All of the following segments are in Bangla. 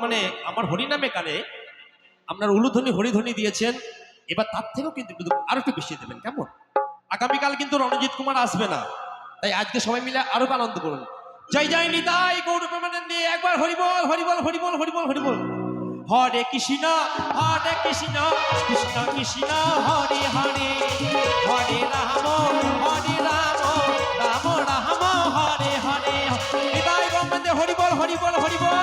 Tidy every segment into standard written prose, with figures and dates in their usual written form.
মানে আমার হরিনামে গানে আপনার উলুধ্বনি হরিধ্বনি দিয়েছেন, এবার তার থেকেও কিন্তু আরো একটু বেশি দেবেন, কেমন? আগামীকাল কিন্তু রণজিৎ কুমার আসবে না, তাই আজকে সবাই মিলে আরো আনন্দ করুন। জয় জয় নিতাই গৌর প্রেমানন্দে, একবার হরিবল হরিবল হরিবল হরিবল হরিবল। হরে কৃষ্ণ কৃষ্ণ কৃষ্ণ হরে হরে, হরে রাম রাম রাম হরে হরে। নিতাই গৌর হরিবল হরিবল হরিবল।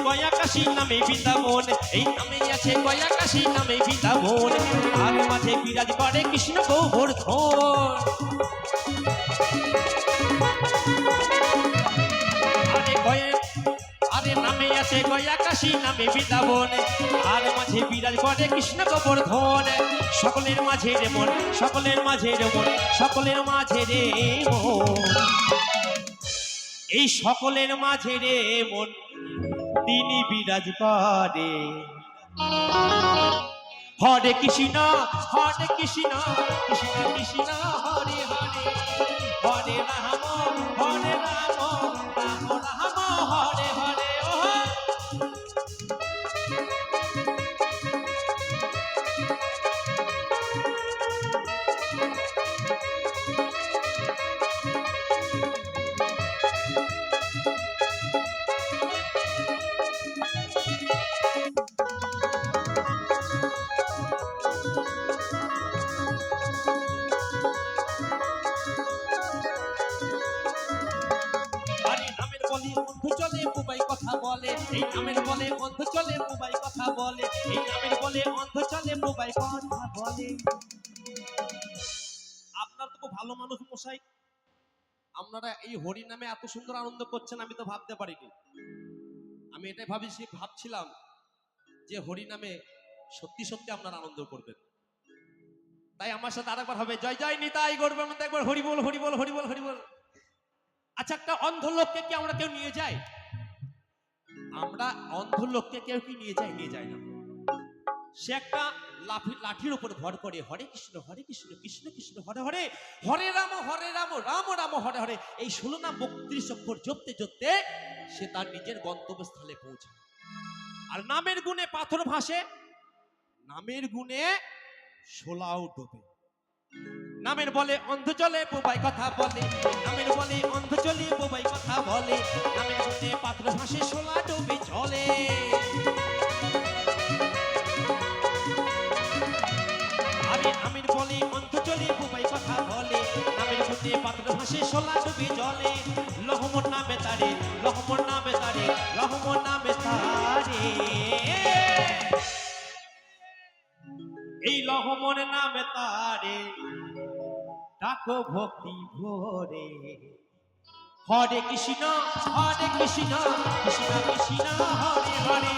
গয়া কাশী নামে বৃন্দাবন, এই নামে আছে গয়া কাশী নামে বৃন্দাবন, আর মাঝে বিরাজ করে কৃষ্ণ গোবর্ধন। আরে নামে আছে গয়া কাশী নামে বৃন্দাবন, আর মাঝে বিরাজ করে কৃষ্ণ গোবর্ধন। সকলের মাঝে রে মন, সকলের মাঝে রে মন, সকলের মাঝে রে মন, এই সকলের মাঝে রে মন তিনি বিরাজ করে। হরে কৃষ্ণ কৃষ্ণ কৃষ্ণ হরে হরে, হরে রাম রাম রাম হরে হরে। কথা বলে এই নামের বলে অন্ধ চলে বুবাই কথা বলে, এই নামের বলে অন্ধ চলে বুবাই কথা বলে। আপনার তো খুব ভালো মানুষ মশাই, আপনারা এই হরি নামে এত সুন্দর আনন্দ করছেন, আমি তো ভাবতে পারিনি। আমি এটাই ভাবছিলাম যে হরি নামে সত্যি সত্যি আপনারা আনন্দ করবেন, তাই আমার সাথে আরেকবার হবে জয় জয় নিতাই গৌর মধ্যে একবার হরি বল হরি বল হরি বল হরি বল। আচ্ছা, একটা অন্ধ লোককে কি আমরা কেউ নিয়ে যাই? আমরা অন্ধ লোককে কেউ কি নিয়ে যাই? নিয়ে যায় না। সে একটা লাঠির উপর ভর করে হরে কৃষ্ণ কৃষ্ণ কৃষ্ণ হরে হরে, হরে রাম রাম রাম হরে হরে, এই 16 নাম 32 অক্ষর জপতে জপতে সে তার নিজের গন্তব্যস্থলে পৌঁছায়। আর নামের গুণে পাথর ভাসে, নামের গুণে শোলাও ডোবে। নামের বলে অন্ধ চলে বোবাই কথা বলে, নামের বলে অন্ধ চলে বোবাই কথা বলে, নামের গুণে পাথর ভাসে শোলা ডোবে চলে। আরে নামের বলে অন্ধ চলে বোবাই কথা বলে, নামের গুণে পাথর ভাসে শোলা ডোবে জলে। লহমর নামে তারে, লহমর নামে তারে, লহমর নামে তারে, এই লহমর নামে তারে ডাকো ভক্তি ভরে। হরে কৃষ্ণ কৃষ্ণ কৃষ্ণ হরে হরে,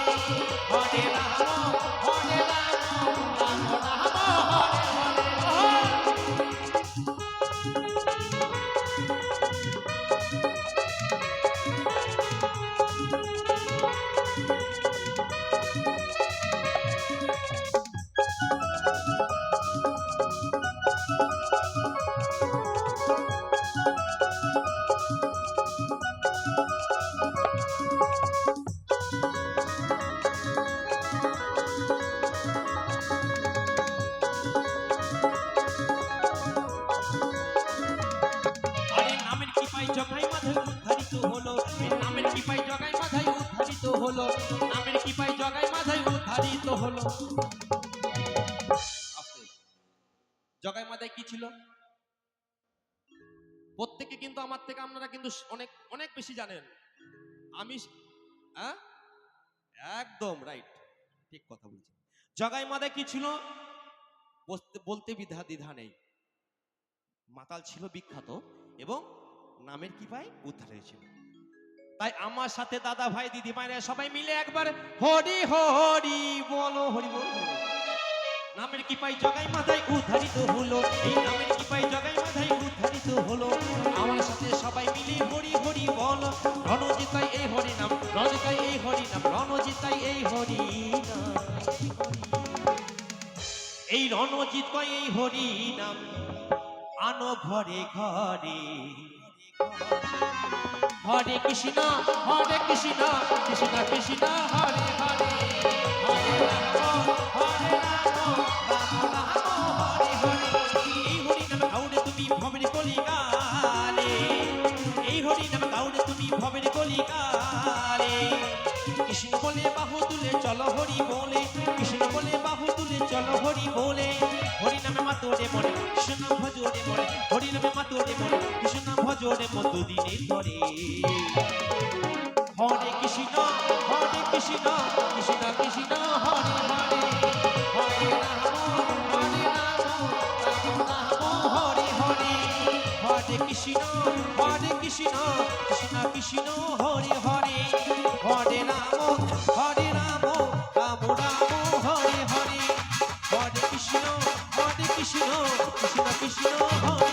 হরে রাম রাম রাম হরে হরে। জগাই মাথায় উদ্ধারিত হলো, নামের কৃপায় জগাই মাথায় উদ্ধারিত হলো, নামের কৃপায় জগাই মাথায় উদ্ধারিত হলো। জগাই মাথায় কি ছিল? প্রত্যেকে কিন্তু আমার থেকে আপনারা কিন্তু অনেক অনেক বেশি জানেন। আমি একদম রাইট, ঠিক কথা বলছি। জগাই মাথায় কি ছিল বলতে দ্বিধা নেই। মাতাল ছিল বিখ্যাত এবং নামের কৃপায় উদ্ধার হয়েছিল। তাই আমার সাথে দাদা ভাই দিদি ভাইরা সবাই মিলে একবার হরি হরি বলো, হরি বল। নামের কি পাই জগাই মাথায় উদ্ধারিত হলো, এই নামের কি পাই জগাই মাথায় উদ্ধারিত হলো। আমার সাথে সবাই মিলে হরি হরি বল। রণজিতাই এই হরি নাম, রণজিতাই এই হরি নাম, রণজিতাই এই হরি নাম। এই রণজিৎ কয় এই হরি নাম আনো ঘরে ঘরে। হরে কৃষ্ণ হরে কৃষ্ণ কৃষ্ণ কৃষ্ণ হরে হরে, হরে রাম হরে রাম রাম রাম হরে হরে। এই হরি নাম গাউড়ে তুমি ভবের কলিকালে, এই হরি নাম গাউড়ে তুমি ভবের কলিকালে। কৃষ্ণ বলে বাহু তুলে চলো হরি বলে, কৃষ্ণ বলে বাহু তুলে চলো হরি বলে। হরি নামে মাতোরে মনে কৃষ্ণ নাম ভজোরে মনে, হরি নামে মাতোরে মনে কৃষ্ণ নাম ভজোরে মত দিনে ধরে। হরে কৃষ্ণ কৃষ্ণ কৃষ্ণ হরে হরে, হরে রাম রাম রাম হরে হরে। হরে কৃষ্ণ কৃষ্ণ কৃষ্ণ হরে হরে, হরে রাম রাম রাম হরে হরে। হরে কৃষ্ণ কৃষ্ণ কৃষ্ণ হরে।